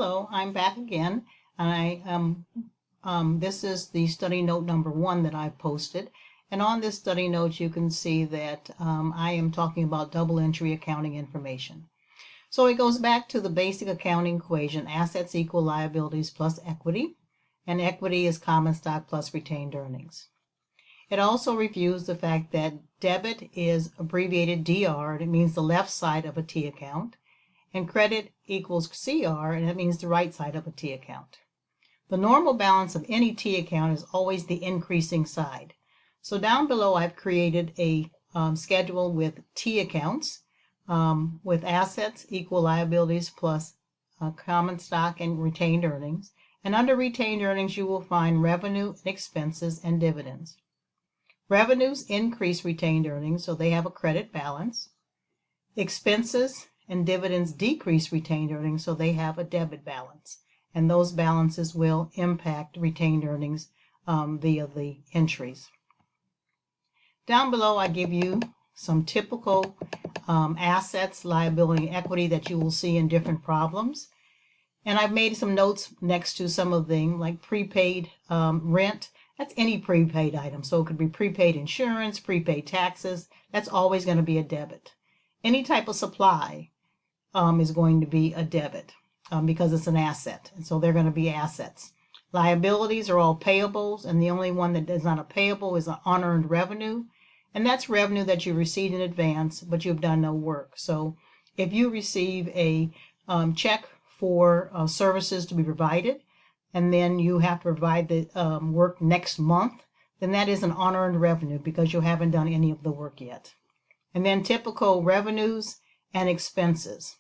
Hello, I'm back again, and this is the study note number 1 that I've posted. And on this study note, you can see that I am talking about double entry accounting information. So it goes back to the basic accounting equation: assets equal liabilities plus equity, and equity is common stock plus retained earnings. It also reviews the fact that debit is abbreviated DR, and it means the left side of a T account, and credit equals CR, and that means the right side of a T account. The normal balance of any T account is always the increasing side. So down below I've created a schedule with T accounts with assets equal liabilities plus common stock and retained earnings. And under retained earnings you will find revenue and expenses and dividends. Revenues increase retained earnings, so they have a credit balance. Expenses and dividends decrease retained earnings, so they have a debit balance. And those balances will impact retained earnings via the entries. Down below I give you some typical assets, liability, and equity that you will see in different problems. And I've made some notes next to some of them, like prepaid rent. That's any prepaid item. So it could be prepaid insurance, prepaid taxes. That's always going to be a debit. Any type of supply is going to be a debit because it's an asset. And so they're going to be assets. Liabilities are all payables, and the only one that is not a payable is an unearned revenue. And that's revenue that you received in advance, but you've done no work. So if you receive a check for services to be provided, and then you have to provide the work next month, then that is an unearned revenue because you haven't done any of the work yet. And then typical revenues and expenses.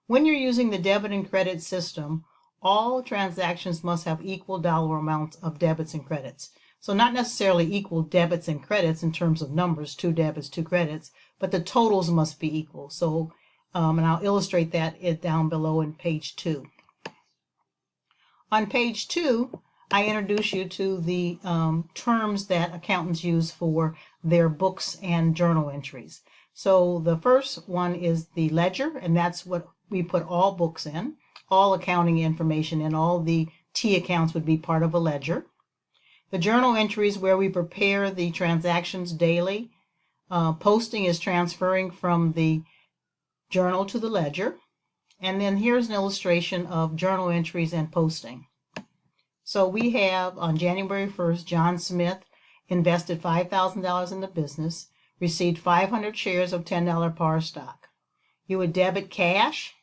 When you're using the debit and credit system, all transactions must have equal dollar amounts of debits and credits. So not necessarily equal debits and credits in terms of numbers, 2 debits, 2 credits, but the totals must be equal. So, and I'll illustrate that down below in page 2. On page 2, I introduce you to the terms that accountants use for their books and journal entries. So the first one is the ledger, and that's what we put all books in, all accounting information in. All the T accounts would be part of a ledger. The journal entries where we prepare the transactions daily. Posting is transferring from the journal to the ledger. And then here's an illustration of journal entries and posting. So we have on January 1st, John Smith invested $5,000 in the business, received 500 shares of $10 par stock. You would debit cash,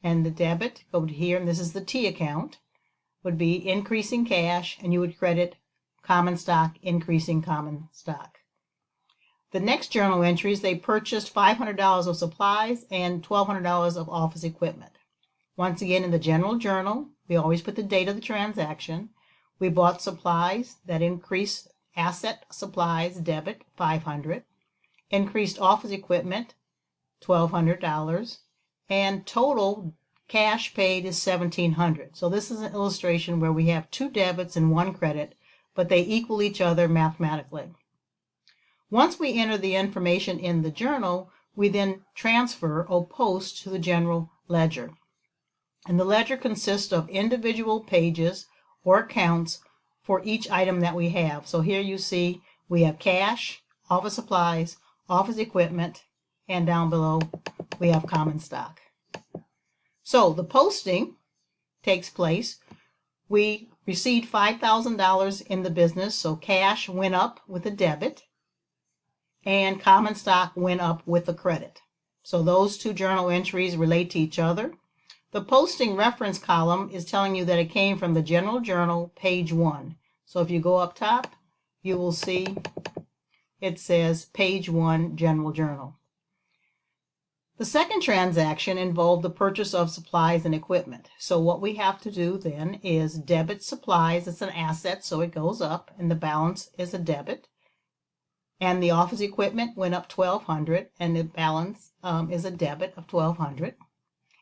and the debit over here, and this is the T account, would be increasing cash, and you would credit common stock, increasing common stock. The next journal entries, they purchased $500 of supplies and $1,200 of office equipment. Once again, in the general journal, we always put the date of the transaction. We bought supplies that increased asset supplies, debit, $500, increased office equipment, $1,200, and total cash paid is $1,700. So this is an illustration where we have 2 debits and 1 credit, but they equal each other mathematically. Once we enter the information in the journal, we then transfer or post to the general ledger. And the ledger consists of individual pages or accounts for each item that we have. So here you see we have cash, office supplies, office equipment, and down below we have common stock. So the posting takes place. We received $5,000 in the business, so cash went up with a debit, and common stock went up with a credit. So those 2 journal entries relate to each other. The posting reference column is telling you that it came from the general journal, page 1. So if you go up top, you will see it says page 1, general journal. The second transaction involved the purchase of supplies and equipment. So what we have to do then is debit supplies. It's an asset, so it goes up, and the balance is a debit. And the office equipment went up $1,200, and the balance is a debit of $1,200.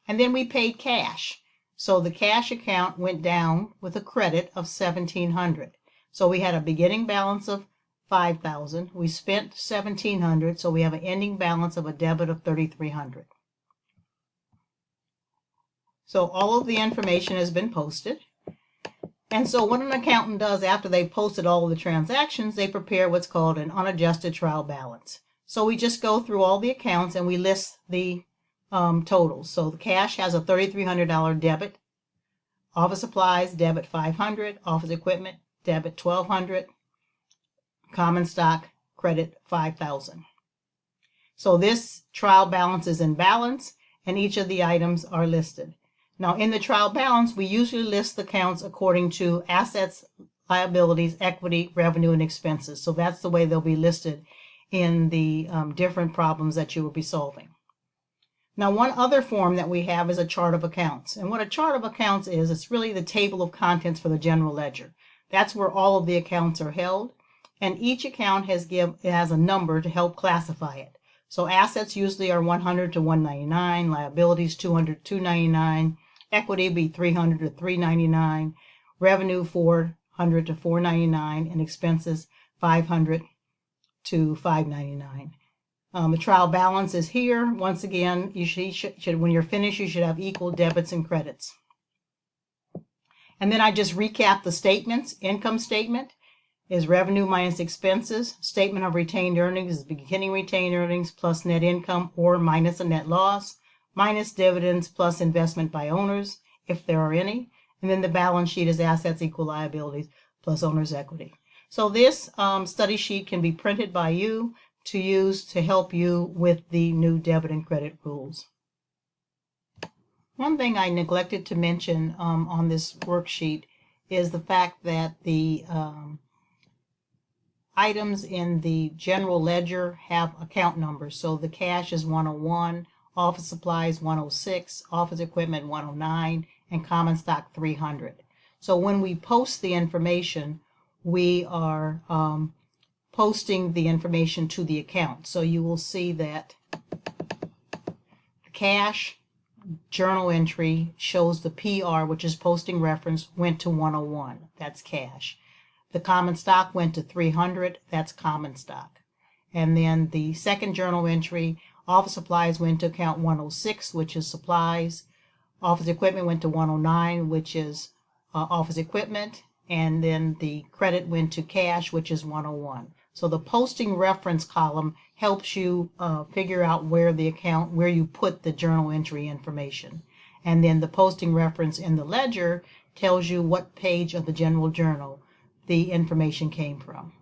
And then we paid cash. So the cash account went down with a credit of $1,700. So we had a beginning balance of $5,000. We spent $1,700, so we have an ending balance of a debit of $3,300. So all of the information has been posted. And so what an accountant does after they posted all of the transactions, they prepare what's called an unadjusted trial balance. So we just go through all the accounts and we list the totals. So the cash has a $3,300 debit. Office supplies, debit $500. Office equipment, debit $1,200. Common stock, credit $5,000. So this trial balance is in balance, and each of the items are listed. Now, in the trial balance, we usually list the accounts according to assets, liabilities, equity, revenue, and expenses. So that's the way they'll be listed in the different problems that you will be solving. Now, one other form that we have is a chart of accounts. And what a chart of accounts is, it's really the table of contents for the general ledger. That's where all of the accounts are held. And each account has a number to help classify it. So assets usually are 100 to 199, liabilities 200 to 299, equity be 300 to 399, revenue 400 to 499, and expenses 500 to 599. The trial balance is here. Once again, you should when you're finished, you should have equal debits and credits. And then I just recap the statements. Income statement is revenue minus expenses. Statement of retained earnings is beginning retained earnings plus net income or minus a net loss, minus dividends plus investment by owners, if there are any. And then the balance sheet is assets equal liabilities plus owner's equity. So this study sheet can be printed by you to use to help you with the new debit and credit rules. One thing I neglected to mention on this worksheet is the fact that the items in the general ledger have account numbers. So the cash is 101, office supplies 106, office equipment 109, and common stock 300. So when we post the information, we are posting the information to the account. So you will see that the cash journal entry shows the PR, which is posting reference, went to 101. That's cash. The common stock went to 300. That's common stock. And then the second journal entry, office supplies went to account 106, which is supplies. Office equipment went to 109, which is office equipment. And then the credit went to cash, which is 101. So the posting reference column helps you figure out where you put the journal entry information. And then the posting reference in the ledger tells you what page of the general journal the information came from.